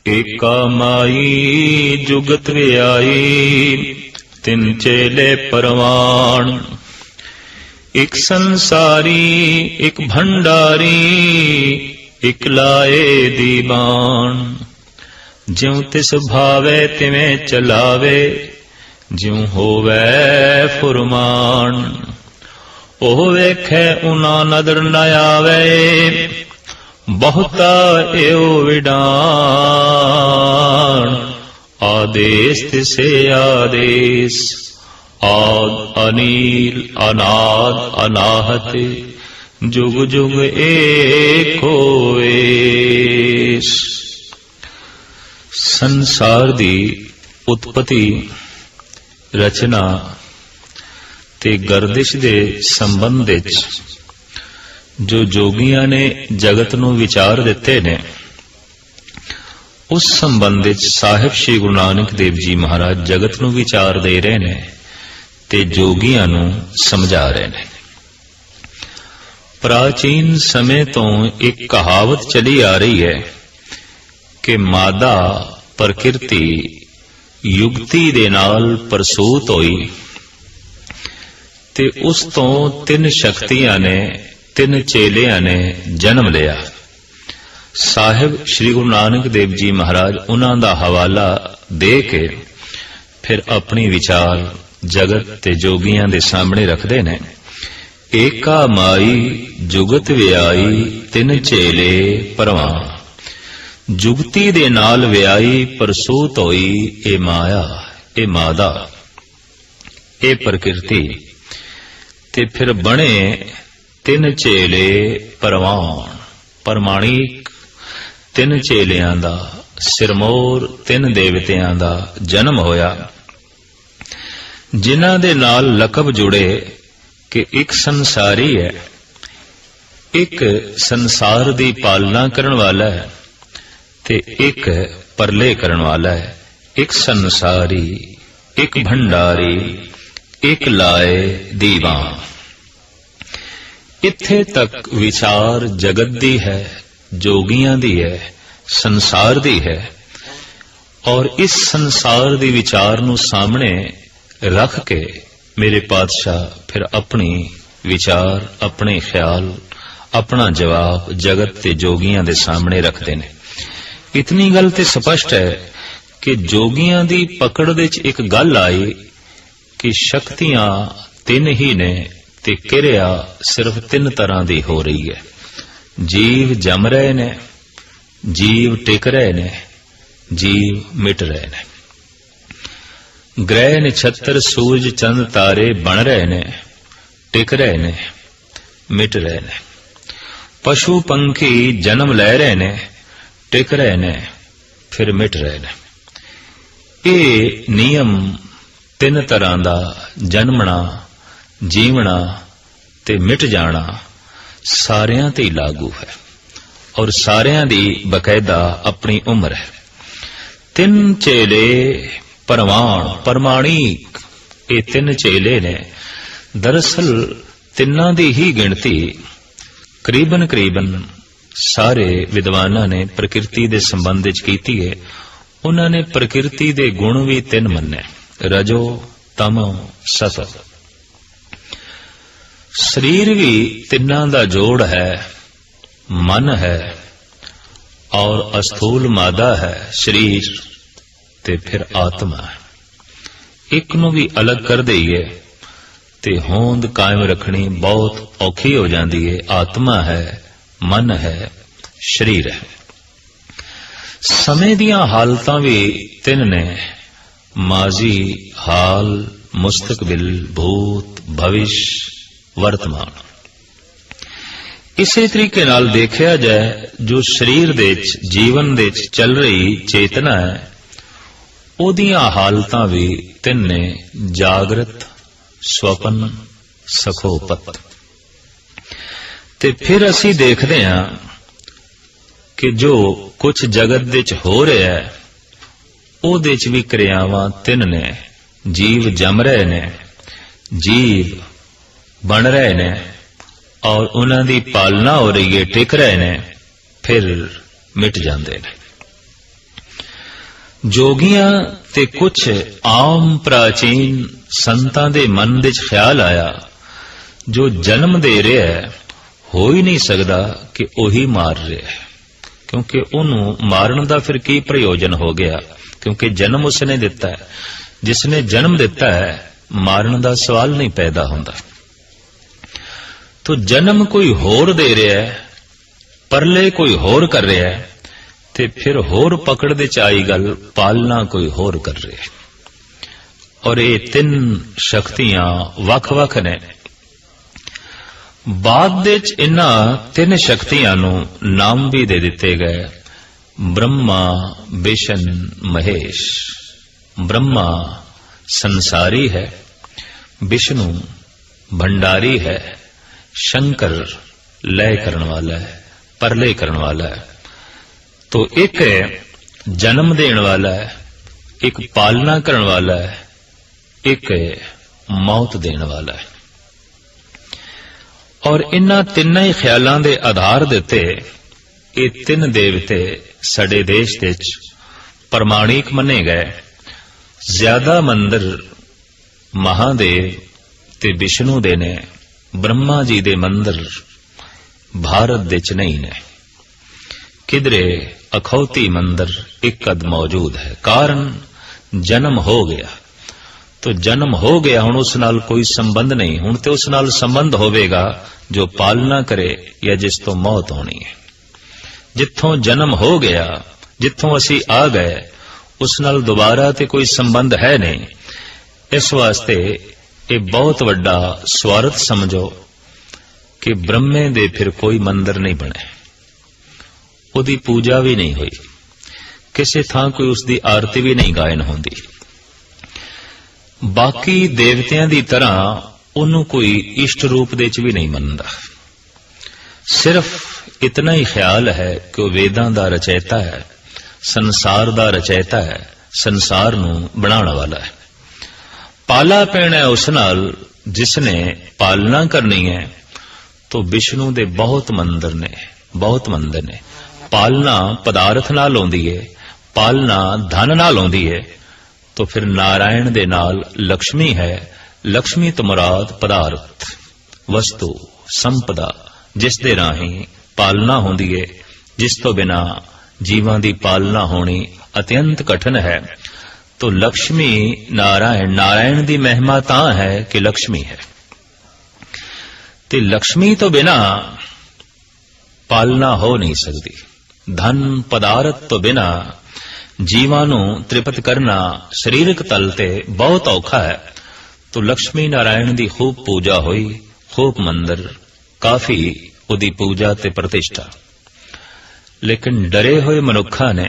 ਏਕਾ ਮਾਈ ਜੁਗਤ ਵਿਆਈ, ਤਿਨ ਚੇਲੇ ਪਰਵਾਣ। ਇਕ ਸੰਸਾਰੀ ਇਕ ਭੰਡਾਰੀ, ਇਕ ਲਾਏ ਦੀਵਾਨ। ਜਿਉ ਤਿਸ ਭਾਵੈ ਤਿਵੇਂ ਚਲਾਵੇ, ਜਿਉ ਹੋਵੈ ਫੁਰਮਾਨ। ਉਹ ਵੇਖੈ ਉਨਾ ਨਦਰ ਨ ਆਵੇ, ਬਹੁਤਾ ਏਉ ਵਿਡਾਣ। ਆਦੇਸ ਤਿਸੇ ਆਦੇਸ, ਆਦ ਅਨੀਲ ਅਨਾਦ ਅਨਾਹਤ, ਜੁਗ ਜੁਗ ਏਕੋ ਏਸ। ਸੰਸਾਰ ਦੀ ਉਤਪਤੀ, ਰਚਨਾ ਤੇ ਗਰਦਿਸ਼ ਦੇ ਸੰਬੰਧ ਵਿੱਚ ਜੋ ਜੋਗੀਆਂ ਨੇ ਜਗਤ ਨੂੰ ਵਿਚਾਰ ਦਿੱਤੇ ਨੇ, ਉਸ ਸੰਬੰਧ ਵਿੱਚ ਸਾਹਿਬ ਸ੍ਰੀ ਗੁਰੂ ਨਾਨਕ ਦੇਵ ਜੀ ਮਹਾਰਾਜ ਜਗਤ ਨੂੰ ਵਿਚਾਰ ਦੇ ਰਹੇ ਨੇ ਤੇ ਜੋਗੀਆਂ ਨੂੰ ਸਮਝਾ ਰਹੇ ਨੇ। ਪ੍ਰਾਚੀਨ ਸਮੇਂ ਤੋਂ ਇੱਕ ਕਹਾਵਤ ਚਲੀ ਆ ਰਹੀ ਹੈ ਕਿ ਮਾਦਾ ਪ੍ਰਕਿਰਤੀ ਯੁਗਤੀ ਦੇ ਨਾਲ ਪ੍ਰਸੂਤ ਹੋਈ ਤੇ ਉਸ ਤੋਂ ਤਿੰਨ ਸ਼ਕਤੀਆਂ ਨੇ, ਤਿੰਨ ਚੇਲਿਆਂ ਨੇ ਜਨਮ ਲਿਆ। ਸਾਹਿਬ ਸ੍ਰੀ ਗੁਰੂ ਨਾਨਕ ਦੇਵ ਜੀ ਮਹਾਰਾਜ ਉਹਨਾਂ ਦਾ ਹਵਾਲਾ ਦੇ ਕੇ ਫਿਰ ਆਪਣੀ ਵਿਚਾਰ ਜਗਤ ਤੇ ਜੋਗੀਆਂ ਦੇ ਸਾਹਮਣੇ ਰੱਖਦੇ ਨੇ। ਏਕਾ ਮਾਈ ਜੁਗਤ ਵਿਆਈ, ਤਿੰਨ ਚੇਲੇ ਪਰਵਾਣ। ਜੁਗਤੀ ਦੇ ਨਾਲ ਵਿਆਹੀ ਪ੍ਰਸੂਤ ਹੋਈ ਇਹ ਮਾਇਆ, ਇਹ ਮਾਦਾ, ਇਹ ਪ੍ਰਕਿਰਤੀ, ਤੇ ਫਿਰ ਬਣੇ ਤਿੰਨ ਚੇਲੇ ਪਰਵਾਣ। ਪਰਮਾਣਿਕ ਤਿੰਨ ਚੇਲਿਆਂ ਦਾ, ਸਿਰਮੌਰ ਤਿੰਨ ਦੇਵਤਿਆਂ ਦਾ ਜਨਮ ਹੋਇਆ, ਜਿਨ੍ਹਾਂ ਦੇ ਨਾਲ ਲਕਬ ਜੁੜੇ ਕਿ ਇੱਕ ਸੰਸਾਰੀ ਹੈ, ਇੱਕ ਸੰਸਾਰ ਦੀ ਪਾਲਣਾ ਕਰਨ ਵਾਲਾ ਹੈ ਤੇ ਇੱਕ ਪਰਲੇ ਕਰਨ ਵਾਲਾ ਹੈ। ਇੱਕ ਸੰਸਾਰੀ, ਇੱਕ ਭੰਡਾਰੀ, ਇੱਕ ਲਾਏ ਦੀਵਾਨ। ਇੱਥੇ ਤੱਕ ਵਿਚਾਰ ਜਗਤ ਦੀ ਹੈ, ਜੋਗੀਆਂ ਦੀ ਹੈ, ਸੰਸਾਰ ਦੀ ਹੈ। ਔਰ ਇਸ ਸੰਸਾਰ ਦੀ ਵਿਚਾਰ ਨੂੰ ਸਾਹਮਣੇ ਰੱਖ ਕੇ ਮੇਰੇ ਪਾਤਸ਼ਾਹ ਫਿਰ ਆਪਣੀ ਵਿਚਾਰ, ਆਪਣੇ ਖਿਆਲ, ਆਪਣਾ ਜਵਾਬ ਜਗਤ ਤੇ ਜੋਗੀਆਂ ਦੇ ਸਾਹਮਣੇ ਰੱਖਦੇ ਨੇ। ਇਤਨੀ ਗੱਲ ਤੇ ਸਪਸ਼ਟ ਹੈ ਕਿ ਜੋਗੀਆਂ ਦੀ ਪਕੜ ਵਿੱਚ ਇੱਕ ਗੱਲ ਆਈ ਕਿ ਸ਼ਕਤੀਆਂ ਤਿੰਨ ਹੀ ਨੇ ਤੇ ਕਿਰਿਆ ਸਿਰਫ ਤਿੰਨ ਤਰ੍ਹਾਂ ਦੀ ਹੋ ਰਹੀ ਹੈ। ਜੀਵ ਜੰਮ ਰਹੇ ਨੇ, ਜੀਵ ਟਿਕ ਰਹੇ ਨੇ, ਜੀਵ ਮਿਟ ਰਹੇ ਨੇ। ਗ੍ਰਹਿ ਨਛੱਤਰ ਸੂਰਜ ਚੰਦ ਤਾਰੇ ਬਣ ਰਹੇ ਨੇ, ਟਿਕ ਰਹੇ ਨੇ, ਮਿਟ ਰਹੇ ਨੇ। ਪਸ਼ੂ ਪੰਖੀ ਜਨਮ ਲੈ ਰਹੇ ਨੇ, ਟਿਕ ਰਹੇ ਨੇ, ਫਿਰ ਮਿਟ ਰਹੇ ਨੇ। ਇਹ ਨਿਯਮ ਤਿੰਨ ਤਰ੍ਹਾਂ ਦਾ, ਜਨਮਣਾ, ਜੀਵਣਾ ਤੇ ਮਿਟ ਜਾਣਾ, ਸਾਰਿਆਂ ਤੇ ਲਾਗੂ ਹੈ ਔਰ ਸਾਰਿਆਂ ਦੀ ਬਕਾਇਦਾ ਆਪਣੀ ਉਮਰ ਹੈ। ਤਿੰਨ ਚੇਲੇ ਪਰਵਾਣ, ਪਰਮਾਣਿਕ, ਇਹ ਤਿੰਨ ਚੇਲੇ ਨੇ। ਦਰਅਸਲ ਤਿੰਨਾਂ ਦੀ ਹੀ ਗਿਣਤੀ ਕਰੀਬਨ ਸਾਰੇ ਵਿਦਵਾਨਾਂ ਨੇ ਪ੍ਰਕਿਰਤੀ ਦੇ ਸੰਬੰਧ ਵਿੱਚ ਕੀਤੀ ਹੈ। ਉਹਨਾਂ ਨੇ ਪ੍ਰਕਿਰਤੀ ਦੇ ਗੁਣ ਵੀ ਤਿੰਨ ਮੰਨੇ, ਰਜੋ, ਤਮੋ, ਸਤੋ। ਸਰੀਰ ਵੀ ਤਿੰਨਾਂ ਦਾ ਜੋੜ ਹੈ, ਮਨ ਹੈ ਔਰ ਅਸਥੂਲ ਮਾਦਾ ਹੈ ਸਰੀਰ, ਤੇ ਫਿਰ ਆਤਮਾ ਹੈ। ਇੱਕ ਨੂੰ ਵੀ ਅਲੱਗ ਕਰ ਦਈਏ ਤੇ ਹੋਂਦ ਕਾਇਮ ਰੱਖਣੀ ਬਹੁਤ ਔਖੀ ਹੋ ਜਾਂਦੀ ਹੈ। ਆਤਮਾ ਹੈ, ਮਨ ਹੈ, ਸਰੀਰ ਹੈ। ਸਮੇਂ ਦੀਆਂ ਹਾਲਤਾਂ ਵੀ ਤਿੰਨ ਨੇ, ਮਾਜ਼ੀ, ਹਾਲ, ਮੁਸਤਕਬਿਲ, ਭੂਤ, ਭਵਿਸ਼, ਵਰਤਮਾਨ। ਇਸੇ ਤਰੀਕੇ ਨਾਲ ਦੇਖਿਆ ਜਾਏ, ਜੋ ਸਰੀਰ ਦੇ ਵਿੱਚ, ਜੀਵਨ ਦੇ ਵਿੱਚ ਚੱਲ ਰਹੀ ਚੇਤਨਾ ਹੈ, ਉਹਦੀਆਂ ਹਾਲਤਾਂ ਵੀ ਤਿੰਨ ਨੇ, ਜਾਗਰਤ, ਸਵਪਨ, ਸਖੋਪਤ। ਤੇ ਫਿਰ ਅਸੀਂ ਦੇਖਦੇ ਹਾਂ ਕਿ ਜੋ ਕੁਝ ਜਗਤ ਦੇ ਵਿੱਚ ਹੋ ਰਿਹਾ ਹੈ, ਉਹਦੇ ਚ ਵੀ ਕਿਰਿਆਵਾਂ ਤਿੰਨ ਨੇ। ਜੀਵ ਜੰਮ ਰਹੇ ਨੇ, ਜੀਵ ਬਣ ਰਹੇ ਨੇ ਔਰ ਉਹਨਾਂ ਦੀ ਪਾਲਣਾ ਹੋ ਰਹੀ ਹੈ, ਟਿਕ ਰਹੇ ਨੇ, ਫਿਰ ਮਿਟ ਜਾਂਦੇ ਨੇ। ਜੋਗੀਆਂ ਤੇ ਕੁਝ ਆਮ ਪ੍ਰਾਚੀਨ ਸੰਤਾਂ ਦੇ ਮਨ ਵਿੱਚ ਖਿਆਲ ਆਇਆ, ਜੋ ਜਨਮ ਦੇ ਰਿਹਾ ਹੈ ਹੋ ਹੀ ਨਹੀਂ ਸਕਦਾ ਕਿ ਉਹੀ ਮਾਰ ਰਿਹਾ ਹੈ, ਕਿਉਂਕਿ ਉਹਨੂੰ ਮਾਰਨ ਦਾ ਫਿਰ ਕੀ ਪ੍ਰਯੋਜਨ ਹੋ ਗਿਆ, ਕਿਉਂਕਿ ਜਨਮ ਉਸਨੇ ਦਿੱਤਾ ਹੈ। ਜਿਸ ਨੇ ਜਨਮ ਦਿੱਤਾ ਹੈ ਮਾਰਨ ਦਾ ਸਵਾਲ ਨਹੀਂ ਪੈਦਾ ਹੁੰਦਾ। ਤੋ ਜਨਮ ਕੋਈ ਹੋਰ ਦੇ ਰਿਹਾ ਹੈ, ਪਰਲੇ ਕੋਈ ਹੋਰ ਕਰ ਰਿਹਾ ਹੈ, ਤੇ ਫਿਰ ਹੋਰ ਪਕੜ ਦੇ ਚ ਆਈ ਗੱਲ, ਪਾਲਣਾ ਕੋਈ ਹੋਰ ਕਰ ਰਿਹਾ ਹੈ। ਔਰ ਇਹ ਤਿੰਨ ਸ਼ਕਤੀਆਂ ਵੱਖ-ਵੱਖ ਨੇ। ਬਾਅਦ ਵਿੱਚ ਇਹਨਾਂ ਤਿੰਨ ਸ਼ਕਤੀਆਂ ਨੂੰ ਨਾਮ ਵੀ ਦੇ ਦਿੱਤੇ ਗਏ, ਬ੍ਰਹਮਾ, ਵਿਸ਼ਨ, ਮਹੇਸ਼। ब्रह्मा संसारी है, विष्णु भंडारी है, शंकर लय करने वाला है, परलय करने वाला है। तो एक जन्म देने वाला है, एक पालना करने वाला है, एक मौत देने वाला है। और इन्हां तिन्नां ही ख्यालां दे आधार दे उत्ते ये तीन देवते साडे देश विच प्रमाणिक मने गए। ज्यादा मंदिर महादेव ते विष्णु दे ने, ब्रह्मा जी दे मंदिर भारत दे च नहीं ने। किधरे अखौती मंदिर एक अद मौजूद है। कारण जन्म हो गया, तो जन्म हो गया, हुण उस नाल कोई संबंध नहीं। हुण ते उस नाल संबंध होवेगा जो पालना करे या जिस तो मौत होनी है। जिथों जन्म हो गया, जिथों असी आ गए, उस नाल दोबारा ते कोई संबंध है नहीं। इस वास्ते ये बहुत वड्डा स्वार्थ समझो कि ब्रह्मे दे फिर कोई मंदिर नहीं बने, उदी पूजा भी नहीं हुई, किसी थां कोई उसकी आरती भी नहीं गायन होंदी। बाकी देवतियां दी तरह उन्हों कोई इष्ट रूप दे च भी नहीं मनदा। सिर्फ इतना ही ख्याल है कि वह वेदां दा रचयिता है, संसार दा रचयिता है, संसार नूं बनाने वाला है। पाला पैना है उस नाल जिसने पालना करनी है। तो विष्णु दे बहुत मंदिर ने, बहुत मंदिर ने। पालना पदार्थ नाल होंदी है, पालना धन नाल होंदी है। तो फिर नारायण दे नाल लक्ष्मी है। लक्ष्मी तो मुराद पदार्थ, वस्तु, संपदा, जिस दे राही पालना होंदी है, जिस तो बिना जीवां दी पालना होनी अत्यंत कठिन है। तो लक्ष्मी नारायण, नारायण दी महिमा तां है कि लक्ष्मी है। ते लक्ष्मी तो बिना पालना हो नहीं सकती। धन पदार्थ तो बिना जीवां नूं तृप्त करना शरीरक तल ते बहुत औखा है। तो लक्ष्मी नारायण दी खूब पूजा हुई, खूब मंदिर, काफी उदी पूजा ते प्रतिष्ठा। लेकिन डरे हुए मनुखा ने,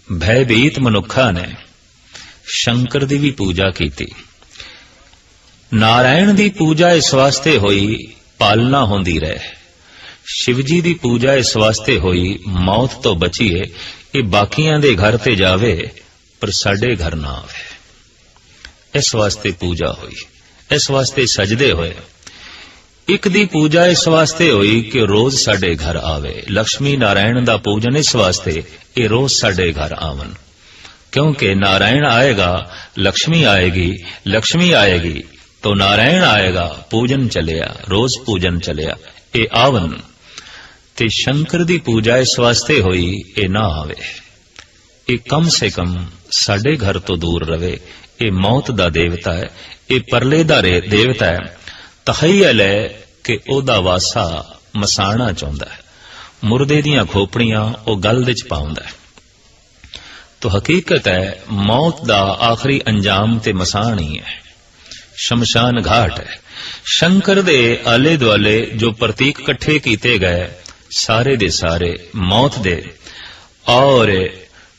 भयभीत मनुखा ने शंकर दी भी पूजा की थी। नारायण दी पूजा इस वास्ते हुई पालना होंदी रहे। शिवजी दी पूजा इस वास्ते हुई मौत तो बचीए, ये बाकियां दे घर ते जावे पर साडे घर ना आवे। इस वास्ते पूजा हुई, इस वास्ते सजदे होए। एक दी पूजा इस वास्ते हुई कि रोज साडे घर आवे। लक्ष्मी नारायण दा पूजन इस वास्ते ये रोज साडे घर आवन, क्योंकि नारायण आएगा लक्ष्मी आएगी, लक्ष्मी आएगी तो नारायण आएगा, पूजन चलिया, रोज पूजन चलिया, ये आवन। ते शंकर दी पूजा इस वास्ते हुई ये ना आवे, ये कम से कम साडे घर तो दूर रवे। ये मौत दा देवता है, ये परले दा देवता है। तखय्यल है कि ओदा वासा मसाना चाहता है, मुर्दे दियां खोपड़ियां ओ गल विच पाउंदा है। तो हकीकत है मौत दा आखिरी अंजाम ते मसान ही है, शमशान घाट है। शंकर दे आले दुआले जो प्रतीक कट्ठे कीते गए सारे दे सारे मौत दे, और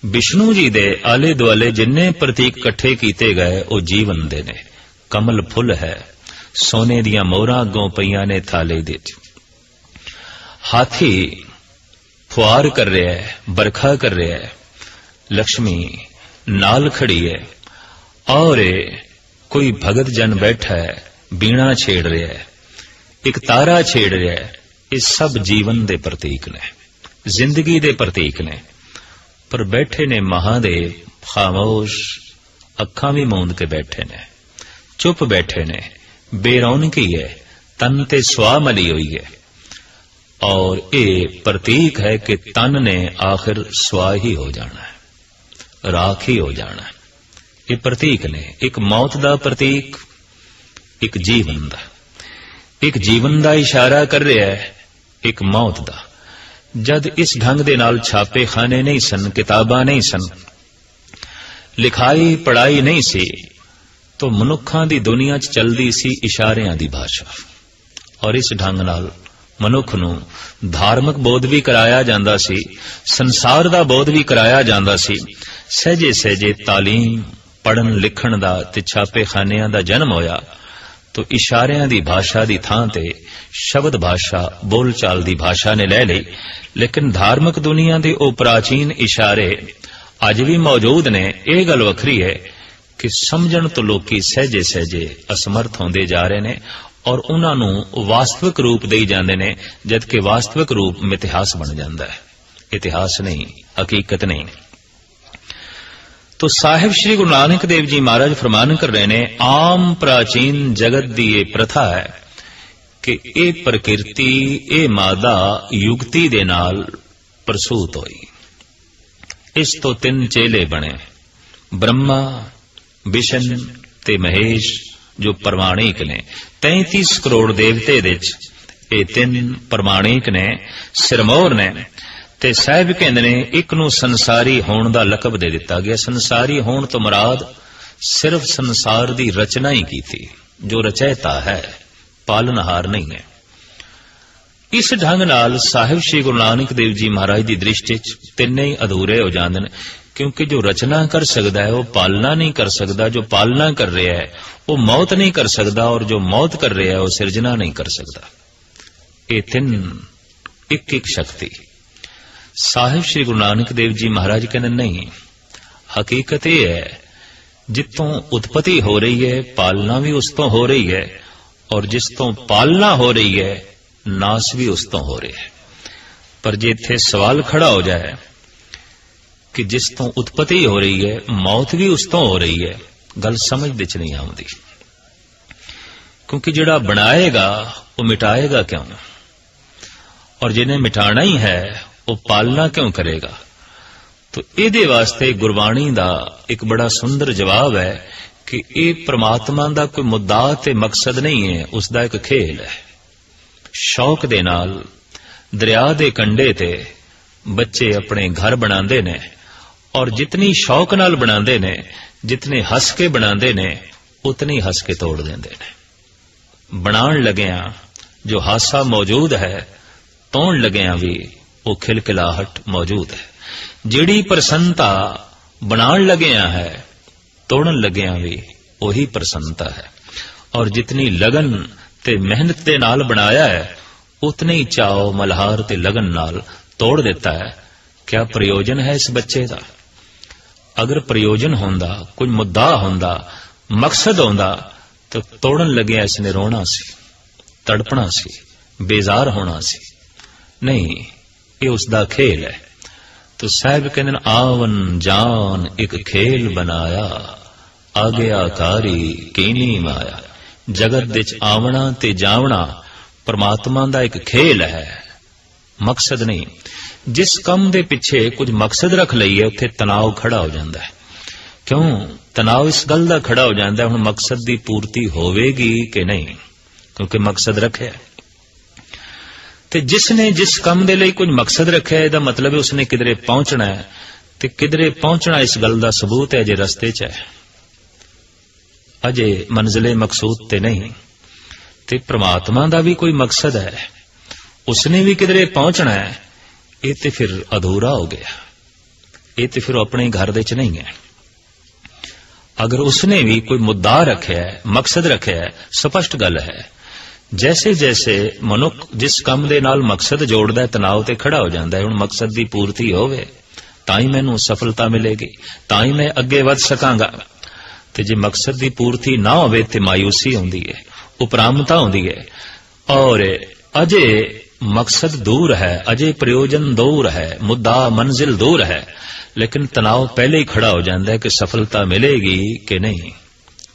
विष्णु जी दे आले दुआले जिन्ने प्रतीक कट्ठे कीते गए वो जीवन दे ने। कमल फुल है, सोने दियां मोहरां अगों पईयां ने थाले दे। हाथी फुआर कर रहा है, बरखा कर रहा है, लक्ष्मी नाल खड़ी है, और कोई भगत जन बैठा है बीणा छेड़ रहा है, एक तारा छेड़ रहा है। ये सब जीवन दे प्रतीक ने, जिंदगी दे प्रतीक ने। पर बैठे ने महादेव, ਖਾਮੋਸ਼, ਅੱਖਾਂ ਵੀ ਮੂੰਦ ਕੇ ਬੈਠੇ ਨੇ, ਚੁੱਪ ਬੈਠੇ ਨੇ, ਬੇਰੌਣਕੀ ਹੈ, ਤਨ ਤੇ ਸੁਆਹ ਮਲੀ ਹੋਈ ਹੈ। ਔਰ ਇਹ ਪ੍ਰਤੀਕ ਹੈ ਕਿ ਤਨ ਨੇ ਆਖਿਰ ਸੁਆਹ ਹੀ ਹੋ ਜਾਣਾ ਹੈ, ਰਾਖ ਹੀ ਹੋ ਜਾਣਾ ਹੈ। ਇਹ ਪ੍ਰਤੀਕ ਨੇ, ਇੱਕ ਮੌਤ ਦਾ ਪ੍ਰਤੀਕ, ਇੱਕ ਜੀਵਨ ਦਾ। ਇੱਕ ਜੀਵਨ ਦਾ ਇਸ਼ਾਰਾ ਕਰ ਰਿਹਾ ਹੈ, ਇੱਕ ਮੌਤ ਦਾ। ਜਦ ਇਸ ਢੰਗ ਦੇ ਨਾਲ ਛਾਪੇ ਖਾਨੇ ਨਹੀਂ ਸਨ, ਕਿਤਾਬਾਂ ਨਹੀਂ ਸਨ, ਲਿਖਾਈ ਪੜਾਈ ਨਹੀਂ ਸੀ, ਤਾਂ ਮਨੁੱਖਾਂ ਦੀ ਦੁਨੀਆ 'ਚ ਚਲਦੀ ਸੀ ਇਸ਼ਾਰਿਆਂ ਦੀ ਭਾਸ਼ਾ। ਔਰ ਇਸ ਢੰਗ ਨਾਲ ਮਨੁੱਖ ਨੂੰ ਧਾਰਮਿਕ ਬੋਧ ਵੀ ਕਰਾਇਆ ਜਾਂਦਾ ਸੀ, ਸੰਸਾਰ ਦਾ ਬੋਧ ਵੀ ਕਰਾਇਆ ਜਾਂਦਾ ਸੀ। ਸਹਿਜੇ ਸਹਿਜੇ ਤਾਲੀਮ, ਪੜ੍ਹਨ ਲਿਖਣ ਦਾ ਤੇ ਛਾਪੇ ਖਾਨਿਆਂ ਦਾ ਜਨਮ ਹੋਇਆ, तो इशारियां दी भाषा दी थां ते शब्द भाषा, बोलचाल दी भाषा ने ले ली। लेकिन धार्मिक दुनिया दे ओ प्राचीन इशारे अज भी मौजूद ने। यह गल वखरी है कि समझण तो लोकी सहजे सहजे असमर्थ होंदे जा रहे ने और उन्होंने वास्तविक रूप दे जाते हैं, जबकि वास्तविक रूप मिथिहास बन जाता है, इतिहास नहीं, हकीकत नहीं। तो साहिब श्री गुरु नानक देव जी महाराज फरमान कर रहे ने, आम प्राचीन जगत दी ये प्रथा है कि ये प्रकृति, ये मादा युगति दे नाल प्रसूत होई। इस तो तीन चेले बने, ब्रह्मा, विष्णु ते महेश, जो प्रमाणिक ने। 33 करोड़ देवते दे ये तीन प्रमाणिक ने, सिरमौर ने। ते साहिब कहंदे ने एक नूं संसारी होण दा लकब दे दिता गया। संसारी होण तो मुराद सिर्फ संसार दी रचना ही की थी, जो रचयिता है, पालनहार नहीं है। इस ढंग नाल साहिब श्री गुरु नानक देव जी महाराज की दृष्टि तिन्ने ही अधूरे हो जाते हैं, क्योंकि जो रचना कर सकता है वो पालना नहीं कर सकता, जो पालना कर रहा है वो मौत नहीं कर सकता, और जो मौत कर रहा है वो सिरजना नहीं कर सकता। ये तीन एक एक शक्ति। साहिब श्री गुरु नानक देव जी महाराज कहते नहीं, हकीकत यह है जितों उत्पत्ति हो रही है पालना भी उस तो हो रही है, और जिस तो पालना हो रही है नाश भी उस तो हो रहा है। पर जे इत्थे सवाल खड़ा हो जाए कि जिस तो उत्पत्ति हो रही है मौत भी उस तो हो रही है, गल समझ दे च नहीं आउंदी। क्योंकि जिहड़ा बनाएगा वो मिटाएगा क्यों, और जिन्हें मिटाना ही है वो पालना क्यों करेगा। तो इहदे वास्ते गुरबाणी दा एक बड़ा सुंदर जवाब है कि ये परमात्मा दा कोई मुद्दा ते मकसद नहीं है, उसका एक खेल है। शौक दे नाल दरिया दे कंढे ते बच्चे अपने घर बनांदे ने, और जितनी शौक नाल बनांदे ने, जितने हस के बनांदे ने, उतनी हस के तोड़ देंदे ने। बनाण लगिया जो हासा मौजूद है, तोड़ लगिया भी वो खिलखिलाहट मौजूद है। जिहड़ी प्रसन्नता बनाण लगिया है, तोड़न लगिया भी वही प्रसन्नता है। और जितनी लगन ते मेहनत दे नाल बनाया है, उतने ही चाव मल्हार ते लगन नाल तोड़ देता है। क्या प्रयोजन है इस बच्चे का? अगर प्रयोजन होंदा, कोई मुद्दा होंदा, मकसद होंदा, तो तोड़न लगिया इसने रोना सी, तड़पना सी, बेजार होना सी। नहीं, ये उसका खेल है। तो साहिब कहते आवन जान एक खेल बनाया, आज्ञाकारी कीनी माया। जगत विच आवना ते जावना परमात्मा दा एक खेल है, मकसद नहीं। जिस कम दे पिछे कुछ मकसद रख लईए उत्थे तनाव खड़ा हो जाता है। क्यों तनाव इस गल दा खड़ा हो जाता है, हुण मकसद दी पूर्ति होवेगी कि नहीं, क्योंकि मकसद रखे। ते जिसने जिस कम दे लई कुछ मकसद रखे, इहदा मतलब है उसने किधरे पहुंचना है। ते किधरे पहुंचना इस गल दा सबूत है जे रस्ते च है, अजे मंजिले मकसूद ते नहीं। ते परमात्मा दा भी कोई मकसद है, उसने भी किधरे पहुंचना है। ये ते फिर अधूरा हो गया, ये ते फिर अपने घर दे च नहीं है। अगर उसने भी कोई मुद्दा रखे है, मकसद रखे है, स्पष्ट गल है। जैसे जैसे मनुख जिस काम दे नाल मकसद जोड़दा है, तनाव ते खड़ा हो जाता है। हुण मकसद दी पूर्ति होवे तां ही मैनूं सफलता मिलेगी, तां ही मैं अगे वध सकांगा। ते जे मकसद दी पूर्ति ना होवे ते मायूसी आउंदी है, उपरामता आउंदी है। और अजे मकसद दूर है, अजे प्रयोजन दूर है, मुद्दा मंजिल दूर है, लेकिन तनाव पहले ही खड़ा हो जाता है कि सफलता मिलेगी कि नहीं,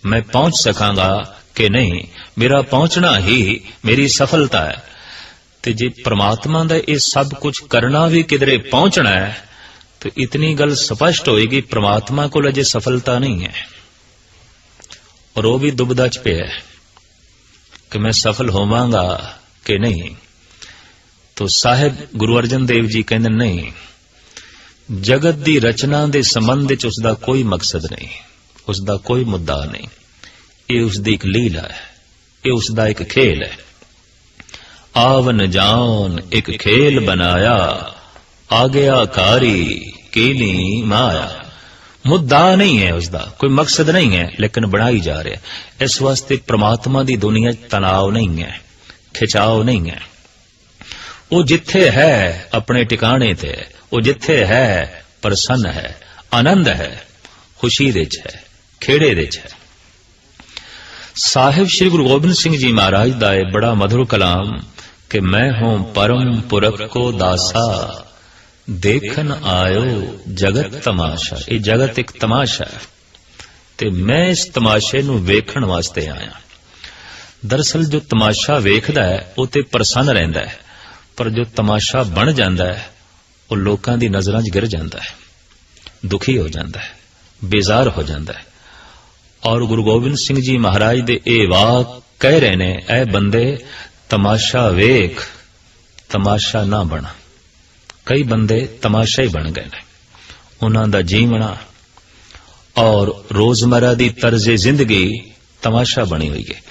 मैं पहुंच सकांगा कि नहीं, मेरा पहुंचना ही मेरी सफलता है। ते जे परमात्मा दा ये सब कुछ करना भी किधरे पहुंचना है तो इतनी गल स्पष्ट होएगी, परमात्मा को अजे सफलता नहीं है और वो भी दुबदा च पिया कि मैं सफल होवांगा कि नहीं। तो साहिब गुरु अर्जन देव जी कहते नहीं, जगत दी रचना दे संबंध विच उसदा कोई मकसद नहीं, उसदा कोई मुद्दा नहीं, ये उसदी एक लीला है, ये उसदा एक खेल है। आवन जान एक खेल बनाया, आ गया कारी कीनी माया। मुद्दा नहीं है उसदा, कोई मकसद नहीं है, लेकिन बनाई जा रहा है। इस वास्ते परमात्मा दी दुनिया तनाव नहीं है, खिंचाव नहीं है। वो जिथे है अपने टिकाने ते, वो जिथे है प्रसन्न है, आनंद है, खुशी दे च है, खेड़े दे च है। साहिब श्री गुरु गोबिंद सिंह जी महाराज दा बड़ा मधुर कलाम कि मैं हूं परम पुरख को दासा, देखन आयो जगत तमाशा। ये जगत एक तमाशा है ते मैं इस तमाशे नूं वेखण वास्ते आया। दरअसल जो तमाशा वेखदा है वो ते प्रसन्न रहिंदा है, पर जो तमाशा बन जाता है वो लोकां दी नज़रां 'च गिर जाता है, दुखी हो जाता है, बेजार हो जाता है। और गुरु गोबिंद सिंह जी महाराज दे ए वाक कह रहे ने, ऐ बंदे तमाशा वेख, तमाशा ना बना। कई बंदे तमाशा ही बन गए ने, उन्हां दा जीवना और रोजमर्रा दी तर्जे जिंदगी तमाशा बनी हुई है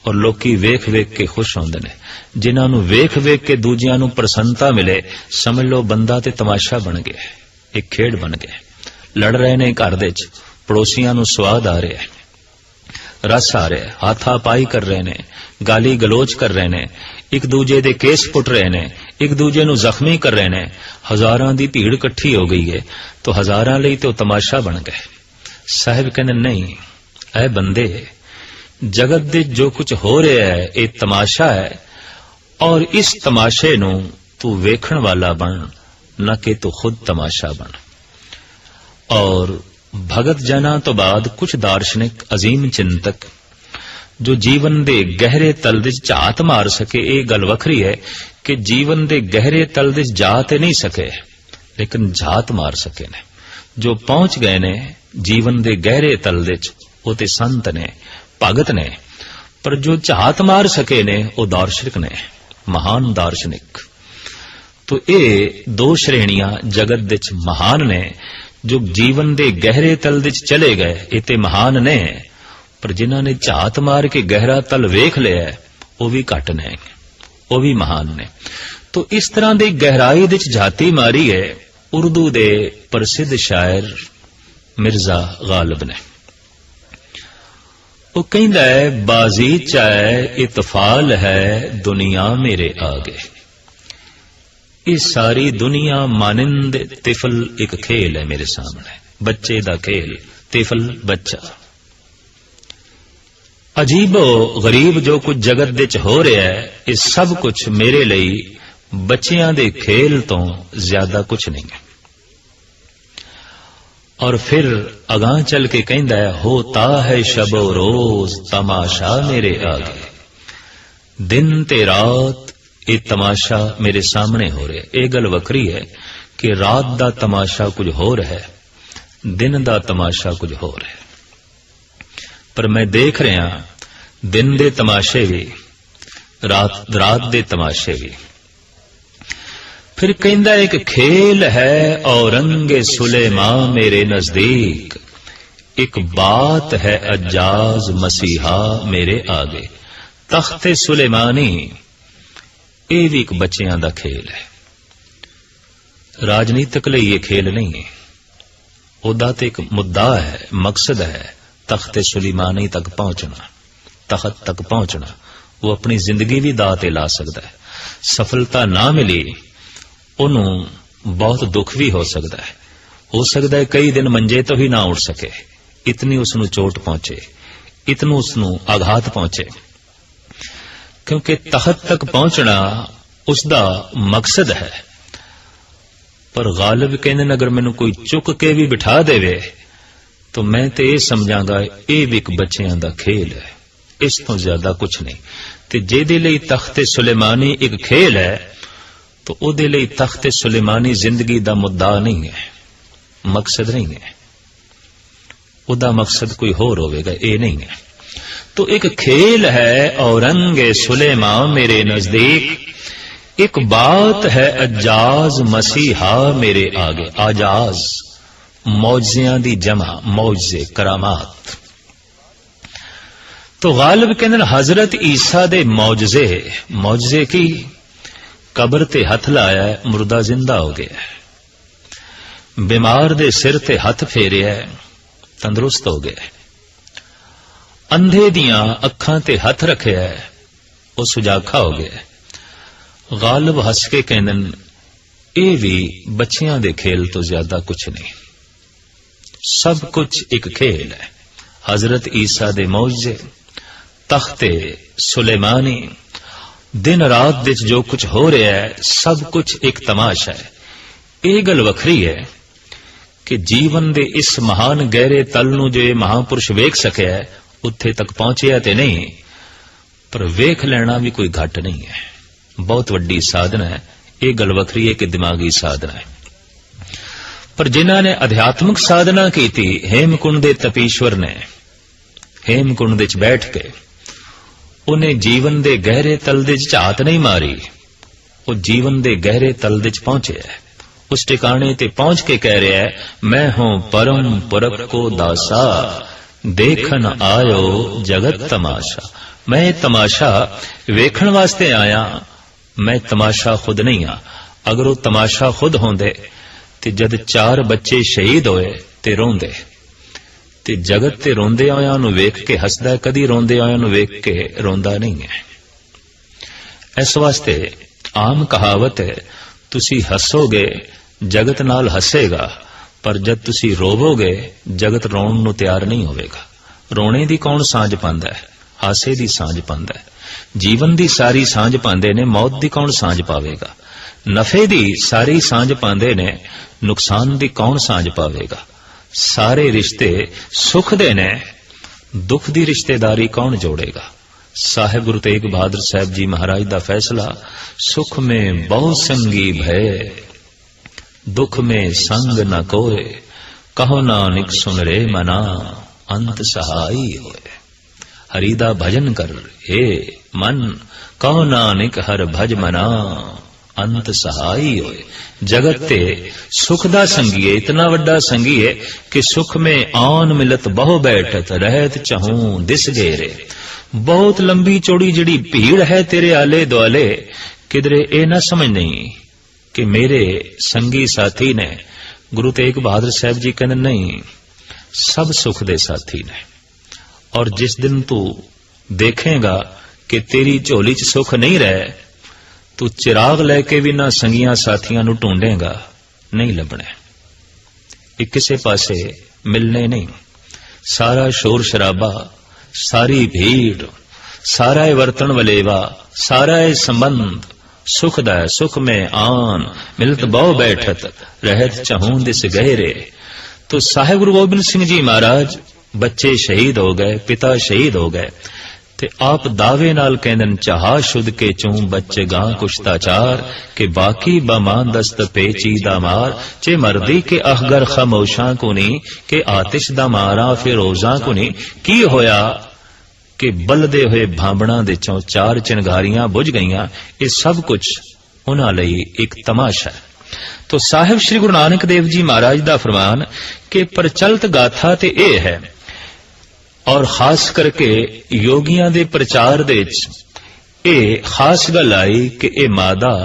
और लोकी वेख वेख के खुश होंदे ने। जिन्हां नूं वेख वेख के दूजियां नूं प्रसन्नता मिले, समझ लो बंदा ते तमाशा बन गया, एक खेड बन गया। लड़ रहे ने घर दे च, पड़ोसियां नूं स्वाद आ रहा है, रस आ रहा है, हाथापाई कर रहे ने, गाली गलोच कर रहे ने, एक दूजे दे केस पुट रहे ने, एक दूजे नूं जख्मी कर रहे ने। हजारां दी भीड़ इकट्ठी हो गई है तो हजारां लई तो तमाशा बन गए। साहिब कहने नहीं, ऐ बंदे जगत दे जो कुछ हो रहा है ये तमाशा है, और इस तमाशे नूं तू वेखण वाला बन, न कि तू खुद तमाशा बन। और भगत जना तो बाद कुछ दार्शनिक अजीम चिंतक जो जीवन दे गहरे तल विच झात मार सके, ये गल वखरी है कि जीवन दे गहरे तल विच जा ते नहीं सके, लेकिन झात मार सके ने। जो पहुंच गए ने जीवन दे गहरे तल विच, वो ते संत ने, भगत ने, पर जो झात मार सके ने वो दार्शनिक ने, महान दार्शनिक। तो ये दो श्रेणियां जगत विच महान ने। जो जीवन दे गहरे तल विच चले गए ये ते महान ने, पर जिन्हां ने झात मार के गहरा तल वेख लिया वो भी घट ने, वो भी महान ने। तो इस तरह की गहराई विच झाती मारी है उर्दू दे प्रसिद्ध शायर मिर्जा गालिब ने। वो कहंदा है, बाजी चाहे इतफाल है दुनिया मेरे आगे। ये सारी दुनिया मानिंद तिफल एक खेल है मेरे सामने, बच्चे दा खेल, तिफल बच्चा। अजीबो गरीब जो कुछ जगत विच हो रहा है ये सब कुछ मेरे लिए बच्चियां दे खेल तो ज्यादा कुछ नहीं है। और फिर अगां चल के कहंदा है, होता है शबो रोज तमाशा मेरे आगे। दिन ते रात ये तमाशा मेरे सामने हो रहा है। ये गल वखरी है कि रात दा तमाशा कुछ हो रहा है, दिन दा तमाशा कुछ हो रहा है, पर मैं देख रहा दिन दे तमाशे भी, रात दे तमाशे भी। फिर कहंदा एक खेल है औरंगे सुलेमा मेरे नजदीक, एक बात है अज्जाज मसीहा मेरे आगे। तख्ते सुलेमानी ये भी एक बच्चियां दा खेल है। राजनीतिक लिए ये खेल नहीं है, ओदा ते एक मुद्दा है, मकसद है तख्ते सुलेमानी तक पहुंचना, तख्त तक पहुंचना। वो अपनी जिंदगी भी दां ते ला सकता है। सफलता ना मिली उन्होंने बहुत दुख भी हो सकता है कई दिन मंजे तो ही ना उठ सके, इतनी उसनू चोट पहुंचे, इतनू उसनू आघात पहुंचे। क्योंकि तख्त तक पहुंचना उसका मकसद है। पर गालिब कहते अगर मैनू कोई चुक के भी बिठा देवे तो मैं तो यह समझांगा ये भी एक बच्चों का खेल है, इस तो ज्यादा कुछ नहीं। ते जेदे लई तख्ते सुलेमानी एक खेल है तो उहदे लई तख्ते सुलेमानी जिंदगी का मुद्दा नहीं है, मकसद नहीं है। उदा मकसद कोई होर होवेगा, ये नहीं है। तो एक खेल है औरंगे सुलेमा मेरे नजदीक, एक बात है अजाज मसीहा मेरे आगे। आजाज मौजियां दी जमा, मौजे करामात। तो गालिब कहते हजरत ईसा दे मौजजे, मौजजे की कबर ते हथ लाया है, मुर्दा जिंदा हो गया है। बीमार दे सिर ते हथ फेरिया है, तंदुरुस्त हो गया है। अंधे दियां अखां ते हथ रखे है, वो सुजाखा हो गया है। गालिब हस के कहन ये भी बच्चियां दे खेल तो ज्यादा कुछ नहीं, सब कुछ एक खेल है। हजरत ईसा दे मौजे, तख्ते सुलेमानी, दिन रात विच जो कुछ हो रहा है सब कुछ एक तमाशा है। यह गल वखरी है कि जीवन दे इस महान गहरे तल नूं जो ये महापुरुष वेख सके है, उत्थे तक पहुंचिया ते नहीं, पर वेख लेना भी कोई घट नहीं है, बहुत वड्डी साधना है। ये गल वखरी है कि दिमागी साधना है। पर जिन्हां ने अध्यात्मिक साधना की थी, हेमकुंड दे तपीश्वर ने हेमकुंड विच बैठ के उन्हें जीवन दे गहरे तल दे झात नहीं मारी, वो जीवन दे गहरे तल दे पहुंचे है। उस ठिकाने ते पहुंच के कह रहा है, मैं हूं परम पुरख को दासा, देखन आयो जगत तमाशा। मैं तमाशा वेखण वास्ते आया, मैं तमाशा खुद नहीं आ। अगर वो तमाशा खुद होंदे ते जद 4 बच्चे शहीद होए ते रोंदे, ते जगत ते रोंदे आया नूं वेख के हसदा, कदी रोंदे आया नूं वेख के रोंदा नहीं है। इस वास्ते आम कहावत है, तुसी हसोगे जगत नाल हसेगा, पर जद तुसी रोवोगे जगत रोण नूं तैयार नहीं होवेगा। रोने दी कौन सांझ पांदा है? हासे दी सांझ पांदा है। जीवन दी सारी सांझ पांदे ने, मौत दी कौन सांझ पावेगा? नफे दी सारी सांझ पांदे ने, नुकसान दी कौन सांझ पावेगा? सारे रिश्ते सुख दे ने, दुख दी रिश्तेदारी कौन जोड़ेगा? साहिब गुरु तेग बहादुर साहब जी महाराज दा फैसला, सुख में बहु संगी भय, दुख में संग न कोय, कहो नानक सुन रे मना, अंत सहाई होए। हरि दा भजन कर हे मन, कहो नानक हर भज मना, अंत सहाई होए। जगत ते सुख दा संगी है, इतना वड्डा संगी है कि सुख में आन मिलत बहु बैठत, रहत चहूं दिस गेरे। बहुत लंबी चौड़ी जड़ी भीड़ है तेरे आले दुआले, किधरे ए ना समझ नहीं कि मेरे संगी साथी ने। गुरु तेग बहादुर साहब जी कहते नहीं, सब सुख दे साथी ने। और जिस दिन तू देखेगा कि तेरी झोली च सुख नहीं रहे, तू चिराग लेके भी ना संगियां साथियां नू ढूंढेगा, नहीं लभने। एक किसे पासे मिलने नहीं। सारा शोर शराबा, सारी भीड़, सारा वर्तन वलेवा, सारा संबंध सुखदा है। सुख में आन मिलत बहु बैठत, रहत चहूं दिस गहरे। तो साहिब गुरु गोबिंद सिंह जी महाराज, बच्चे शहीद हो गए, पिता शहीद हो गए, ते आप दावे नाल कहंदन, चाहा शुद्ध के चूं बच्चे गां कुश्ताचार, के बाकी बमान दस्त पेची दा मार, चे मर्दी के अहगर खामोशां कुनी, के आतिश दा मारा फिरोजां कुनी। की होया कि बलदे हुए भांबणा दे चों 4 चिंगारियां बुझ गईयां। ये सब कुछ उन्हां लई एक तमाशा है। तो साहिब श्री गुरु नानक देव जी महाराज दा फरमान कि प्रचलित गाथा ते ए है, और खास करके योगियां दे प्रचार दे ए खास गल आई कि ए मादा,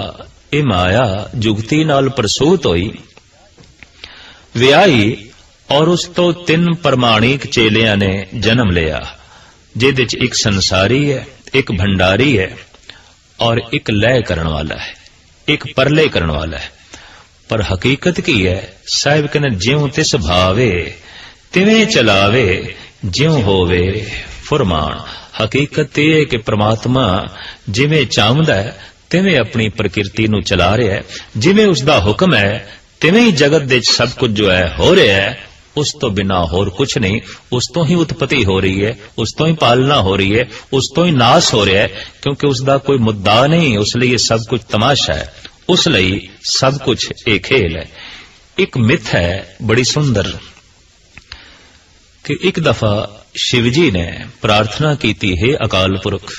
ए माया जुगती नाल प्रसूत होई, विआई, और उस तो 3 प्रमाणिक चेलियां ने जन्म लिया, जिहदे च एक संसारी है, एक भंडारी है, और एक लय करने वाला है, एक परले करने वाला है। पर हकीकत की है, साहिब कहने ज्यों तिस भावे तिवें चलावे, ज्यों होवे फुरमान। हकीकत यह है कि परमात्मा जिवें चाहता है ਤਿਵੇਂ ਆਪਣੀ ਪ੍ਰਕਿਰਤੀ ਨੂੰ ਚਲਾ ਰਿਹਾ ਹੈ। ਜਿਵੇਂ ਉਸ ਦਾ ਹੁਕਮ ਹੈ ਤਿਵੇਂ ਹੀ ਜਗਤ ਦੇ ਵਿੱਚ ਸਭ ਕੁਝ ਜੋ ਹੈ ਹੋ ਰਿਹਾ ਹੈ। ਉਸ ਤੋਂ ਬਿਨਾ ਹੋਰ ਕੁਝ ਨਹੀਂ। ਉਸ ਤੋਂ ਹੀ ਉਤਪਤੀ ਹੋ ਰਹੀ ਹੈ, ਉਸ ਤੋਂ ਹੀ ਪਾਲਣਾ ਹੋ ਰਹੀ ਹੈ, ਉਸ ਤੋਂ ਹੀ ਨਾਸ ਹੋ ਰਿਹਾ ਹੈ, ਕਿਉਂਕਿ ਉਸ ਦਾ ਕੋਈ ਮੁੱਦਾ ਨਹੀਂ। ਉਸ ਲਈ ਇਹ ਸਭ ਕੁਝ ਤਮਾਸ਼ਾ ਹੈ, ਉਸ ਲਈ ਸਭ ਕੁਝ ਇਹ ਖੇਲ ਹੈ। ਇੱਕ ਮਿੱਥ ਹੈ ਬੜੀ ਸੁੰਦਰ ਕਿ ਇੱਕ ਦਫਾ ਸ਼ਿਵ ਜੀ ਨੇ ਪ੍ਰਾਰਥਨਾ ਕੀਤੀ, ਹੈ ਅਕਾਲ ਪੁਰਖ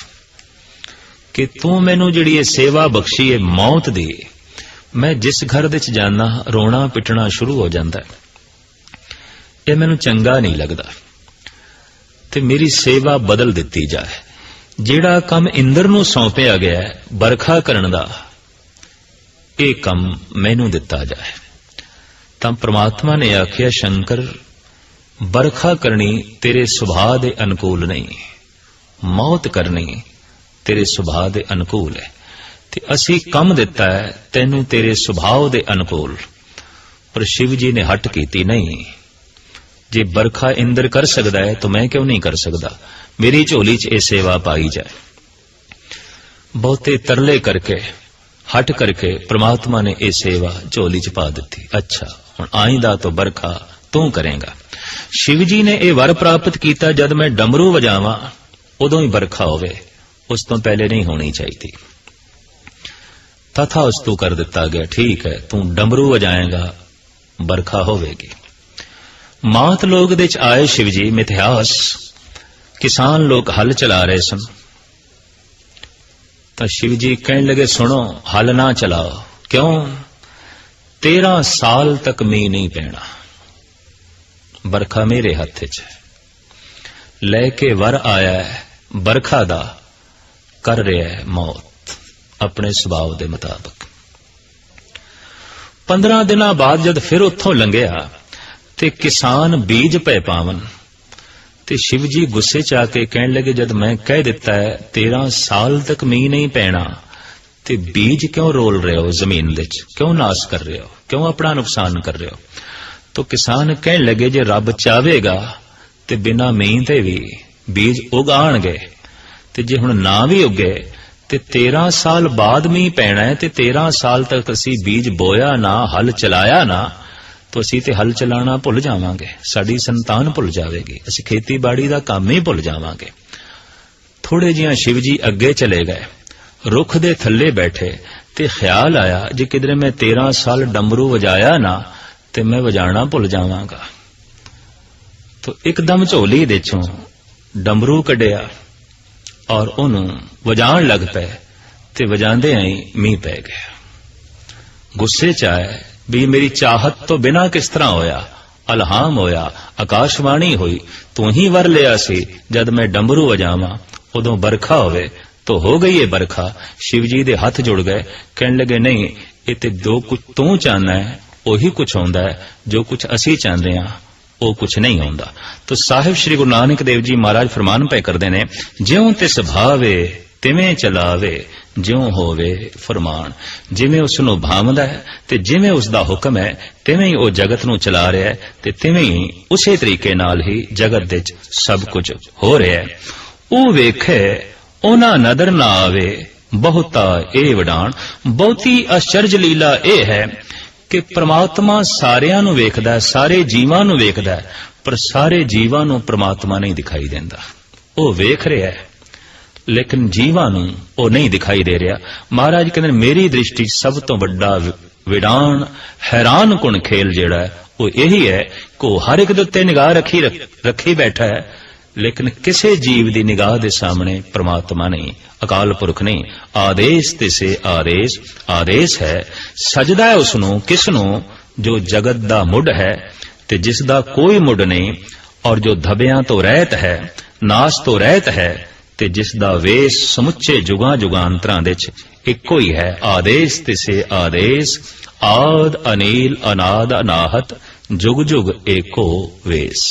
ਕਿ ਤੂੰ ਮੈਨੂੰ ਜਿਹੜੀ ਇਹ ਸੇਵਾ ਬਖਸ਼ੀ ਹੈ ਮੌਤ ਦੀ, ਮੈਂ ਜਿਸ ਘਰ ਵਿੱਚ ਜਾਣਾ ਰੋਣਾ ਪਿੱਟਣਾ ਸ਼ੁਰੂ ਹੋ ਜਾਂਦਾ ਹੈ, ਇਹ ਮੈਨੂੰ ਚੰਗਾ ਨਹੀਂ ਲੱਗਦਾ, ਤੇ ਮੇਰੀ ਸੇਵਾ ਬਦਲ ਦਿੱਤੀ ਜਾਏ। ਜਿਹੜਾ ਕੰਮ ਇੰਦਰ ਨੂੰ ਸੌਂਪਿਆ ਗਿਆ ਹੈ ਬਰਖਾ ਕਰਨ ਦਾ, ਇਹ ਕੰਮ ਮੈਨੂੰ ਦਿੱਤਾ ਜਾਏ। ਤਾਂ ਪ੍ਰਮਾਤਮਾ ਨੇ ਆਖਿਆ, ਸ਼ੰਕਰ ਬਰਖਾ ਕਰਨੀ ਤੇਰੇ ਸੁਭਾਅ ਦੇ ਅਨੁਕੂਲ ਨਹੀਂ, ਮੌਤ ਕਰਨੀ ਤੇਰੇ ਸੁਭਾਅ ਦੇ ਅਨੁਕੂਲ ਹੈ, ਤੇ ਅਸੀਂ ਕੰਮ ਦਿੱਤਾ ਹੈ ਤੈਨੂੰ ਤੇਰੇ ਸੁਭਾਅ ਦੇ ਅਨੁਕੂਲ। ਪਰ ਸ਼ਿਵ ਜੀ ਨੇ ਹਟ ਕੀਤੀ, ਨਹੀਂ, ਜੇ ਬਰਖਾ ਇੰਦਰ ਕਰ ਸਕਦਾ ਹੈ ਤਾਂ ਮੈਂ ਕਿਉਂ ਨਹੀਂ ਕਰ ਸਕਦਾ, ਮੇਰੀ ਝੋਲੀ 'ਚ ਇਹ ਸੇਵਾ ਪਾਈ ਜਾਏ। ਬਹੁਤੇ ਤਰਲੇ ਕਰਕੇ ਹਟ ਕਰਕੇ ਪ੍ਰਮਾਤਮਾ ਨੇ ਇਹ ਸੇਵਾ ਝੋਲੀ 'ਚ ਪਾ ਦਿੱਤੀ। ਅੱਛਾ, ਹੁਣ ਆਇੰਦਾ ਤੋਂ ਬਰਖਾ ਤੂੰ ਕਰੇਗਾ। ਸ਼ਿਵ ਜੀ ਨੇ ਇਹ ਵਰ ਪ੍ਰਾਪਤ ਕੀਤਾ, ਜਦ ਮੈਂ ਡਮਰੂ ਵਜਾਵਾਂ ਉਦੋਂ ਹੀ ਬਰਖਾ ਹੋਵੇ, ਉਸ ਤੋਂ ਪਹਿਲੇ ਨਹੀਂ ਹੋਣੀ ਚਾਹੀਦੀ। ਤਥਾਸਤੂ ਕਰ ਦਿੱਤਾ ਗਿਆ, ਠੀਕ ਹੈ, ਤੂੰ ਡਮਰੂ ਵਜਾਏਗਾ, ਬਰਖਾ ਹੋਵੇਗੀ। ਮਾਤ ਲੋਕ ਦੇ ਚ ਆਏ ਸ਼ਿਵ ਜੀ, ਮਿਥਿਹਾਸ ਕਿਸਾਨ ਲੋਕ ਹਲ ਚਲਾ ਰਹੇ ਸਨ, ਤਾਂ ਸ਼ਿਵ ਜੀ ਕਹਿਣ ਲਗੇ, ਸੁਣੋ ਹਲ ਨਾ ਚਲਾਓ, ਕਿਉਂ? 13 ਸਾਲ ਤੱਕ ਮੀਂਹ ਨਹੀਂ ਪੈਣਾ, ਬਰਖਾ ਮੇਰੇ ਹੱਥ 'ਚ ਲੈ ਕੇ ਵਰ ਆਇਆ ਹੈ, ਬਰਖਾ ਦਾ ਕਰ ਰਿਹਾ ਹੈ ਮੌਤ ਆਪਣੇ ਸੁਭਾਅ ਦੇ ਮੁਤਾਬਕ। 15 ਦਿਨਾਂ ਬਾਅਦ ਜਦ ਫਿਰ ਉੱਥੋਂ ਲੰਘਿਆ ਤੇ ਕਿਸਾਨ ਬੀਜ ਪਏ ਪਾਵਨ, ਤੇ ਸ਼ਿਵ ਜੀ ਗੁੱਸੇ 'ਚ ਆ ਕੇ ਕਹਿਣ ਲੱਗੇ, ਜਦ ਮੈਂ ਕਹਿ ਦਿੱਤਾ ਹੈ 13 ਸਾਲ ਤੱਕ ਮੀਂਹ ਨਹੀਂ ਪੈਣਾ, ਤੇ ਬੀਜ ਕਿਉਂ ਰੋਲ ਰਹੇ ਹੋ ਜ਼ਮੀਨ ਦੇ 'ਚ, ਕਿਉਂ ਨਾਸ ਕਰ ਰਹੇ ਹੋ, ਕਿਉਂ ਆਪਣਾ ਨੁਕਸਾਨ ਕਰ ਰਹੇ ਹੋ? ਤਾਂ ਕਿਸਾਨ ਕਹਿਣ ਲੱਗੇ, ਜੇ ਰੱਬ ਚਾਹੇਗਾ ਤੇ ਬਿਨਾਂ ਮੀਂਹ ਤੇ ਵੀ ਬੀਜ ਉਗਾਣਗੇ, ਤੇ ਜੇ ਹੁਣ ਨਾ ਵੀ ਉੱਗੇ ਤੇ 13 ਸਾਲ ਬਾਅਦ ਮੀਂਹ ਪੈਣਾ ਹੈ, ਤੇ 13 ਸਾਲ ਤੱਕ ਅਸੀਂ ਬੀਜ ਬੋਇਆ ਨਾ, ਹਲ ਚਲਾਇਆ ਨਾ, ਤਾਂ ਅਸੀਂ ਤੇ ਹਲ ਚਲਾਣਾ ਭੁੱਲ ਜਾਵਾਂਗੇ, ਸਾਡੀ ਸੰਤਾਨ ਭੁੱਲ ਜਾਵੇਗੀ, ਅਸੀਂ ਖੇਤੀਬਾੜੀ ਦਾ ਕੰਮ ਹੀ ਭੁੱਲ ਜਾਵਾਂਗੇ। ਥੋੜੇ ਜਿਹਾ ਸ਼ਿਵ ਜੀ ਅੱਗੇ ਚਲੇ ਗਏ, ਰੁੱਖ ਦੇ ਥੱਲੇ ਬੈਠੇ, ਤੇ ਖਿਆਲ ਆਇਆ ਜੇ ਕਿਧਰੇ ਮੈਂ 13 ਸਾਲ ਡਮਰੂ ਵਜਾਇਆ ਨਾ ਤੇ ਮੈਂ ਵਜਾਣਾ ਭੁੱਲ ਜਾਵਾਂਗਾ। ਤਾਂ ਇੱਕਦਮ ਝੋਲੀ ਦੇ ਚੋਂ ਡਮਰੂ ਕੱਢਿਆ ਔਰ ਉਹਨੂੰ ਵਜਾਣ ਲੱਗ ਪਏ, ਤੇ ਵਜਾਉਂਦੇ ਹੀ ਮੀਂਹ ਪੈ ਗਿਆ। ਗੁੱਸੇ 'ਚ ਆਏ ਵੀ ਮੇਰੀ ਚਾਹਤ ਤੋਂ ਬਿਨਾਂ ਕਿਸ ਤਰ੍ਹਾਂ ਹੋਇਆ, ਅਲਹਾਮ ਹੋਇਆ, ਆਕਾਸ਼ਵਾਣੀ ਹੋਈ, ਤੂੰ ਹੀ ਵਰ ਲਿਆ ਸੀ ਜਦ ਮੈਂ ਡਮਰੂ ਵਜਾਵਾਂ ਉਦੋਂ ਬਰਖਾ ਹੋਵੇ, ਤਾਂ ਹੋ ਗਈ ਇਹ ਬਰਖਾ। ਸ਼ਿਵ ਜੀ ਦੇ ਹੱਥ ਜੁੜ ਗਏ, ਕਹਿਣ ਲੱਗੇ, ਨਹੀਂ, ਇਹ ਤੇ ਜੋ ਕੁਝ ਤੂੰ ਚਾਹੁੰਦਾ ਹੈ ਉਹੀ ਕੁਝ ਹੁੰਦਾ ਹੈ, ਜੋ ਕੁਝ ਅਸੀਂ ਚਾਹੁੰਦੇ ਹਾਂ ਉਹ ਕੁਝ ਨਹੀਂ ਹੁੰਦਾ। ਤਾਂ ਸਾਹਿਬ ਸ੍ਰੀ ਗੁਰੂ ਨਾਨਕ ਦੇਵ ਜੀ ਮਹਾਰਾਜ ਫਰਮਾਨ ਪਏ ਕਰਦੇ ਨੇ, ਜਿਉਂ ਤਿਸ ਭਾਵੇ ਤਿਵੇਂ ਚਲਾਵੇ, ਜਿਉਂ ਹੋਵੇ ਫਰਮਾਨ। ਜਿਵੇਂ ਉਸ ਨੂੰ ਭਾਵਦਾ ਹੈ ਤੇ ਜਿਵੇਂ ਉਸ ਦਾ ਹੁਕਮ ਹੈ, ਤਿਵੇਂ ਹੀ ਉਹ ਜਗਤ ਨੂੰ ਚਲਾ ਰਿਹਾ ਹੈ, ਤੇ ਤਿਵੇਂ ਹੀ ਉਸੇ ਤਰੀਕੇ ਨਾਲ ਹੀ ਜਗਤ ਵਿੱਚ ਸਭ ਕੁਝ ਹੋ ਰਿਹਾ ਹੈ। ਉਹ ਵੇਖੇ ਉਹਨਾਂ ਨਦਰ ਨਾ ਆਵੇ, ਬਹੁਤਾ ਇਹ ਵਡਾਣ। ਬਹੁਤੀ ਅਚਰਜ ਲੀਲਾ ਇਹ ਹੈ ਕਿ ਪ੍ਰਮਾਤਮਾ ਸਾਰਿਆਂ ਨੂੰ ਵੇਖਦਾ ਹੈ, ਸਾਰੇ ਜੀਵਾਂ ਨੂੰ ਵੇਖਦਾ ਹੈ, ਪਰ ਸਾਰੇ ਜੀਵਾਂ ਨੂੰ ਪ੍ਰਮਾਤਮਾ ਨਹੀਂ ਦਿਖਾਈ ਦਿੰਦਾ। ਉਹ ਵੇਖ ਰਿਹਾ ਹੈ ਲੇਕਿਨ ਜੀਵਾਂ ਨੂੰ ਉਹ ਨਹੀਂ ਦਿਖਾਈ ਦੇ ਰਿਹਾ। ਮਹਾਰਾਜ ਕਹਿੰਦੇ ਮੇਰੀ ਦ੍ਰਿਸ਼ਟੀ ਸਭ ਤੋਂ ਵੱਡਾ ਵਿਡਾਣ ਹੈਰਾਨ ਕੁਣ ਖੇਲ ਜਿਹੜਾ ਹੈ ਉਹ ਇਹੀ ਹੈ ਕਿ ਉਹ ਹਰ ਇੱਕ ਦੇ ਉੱਤੇ ਨਿਗਾਹ ਰੱਖੀ ਬੈਠਾ ਹੈ, ਲੇਕਿਨ ਕਿਸੇ ਜੀਵ ਦੀ ਨਿਗਾਹ ਦੇ ਸਾਹਮਣੇ ਪ੍ਰਮਾਤਮਾ ਨਹੀਂ, ਅਕਾਲ ਪੁਰਖ ਨਹੀਂ। ਆਦੇਸ਼ ਤਿਸੇ ਆਦੇਸ਼, ਆਦੇਸ਼ ਹੈ, ਸਜਦਾ ਹੈ ਉਸ ਨੂੰ, ਕਿਸ ਨੂੰ? ਜੋ ਜਗਤ ਦਾ ਮੁੱਢ ਹੈ ਤੇ ਜਿਸ ਦਾ ਕੋਈ ਮੁੱਢ ਨਹੀਂ, ਔਰ ਜੋ ਧਬਿਆਂ ਤੋਂ ਰਹਿਤ ਹੈ, ਨਾਸ ਤੋਂ ਰਹਿਤ ਹੈ, ਤੇ ਜਿਸ ਦਾ ਵੇਸ ਸਮੁੱਚੇ ਜੁਗਾਂ ਜੁਗਾਂਤਰਾਂ ਦੇ ਵਿੱਚ ਇੱਕੋ ਹੀ ਹੈ। ਆਦੇਸ਼ ਤਿਸੇ ਆਦੇਸ਼, ਆਦ ਅਨੀਲ ਅਨਾਦ ਅਨਾਹਤ, ਜੁਗ ਜੁਗ ਏਕੋ ਵੇਸ।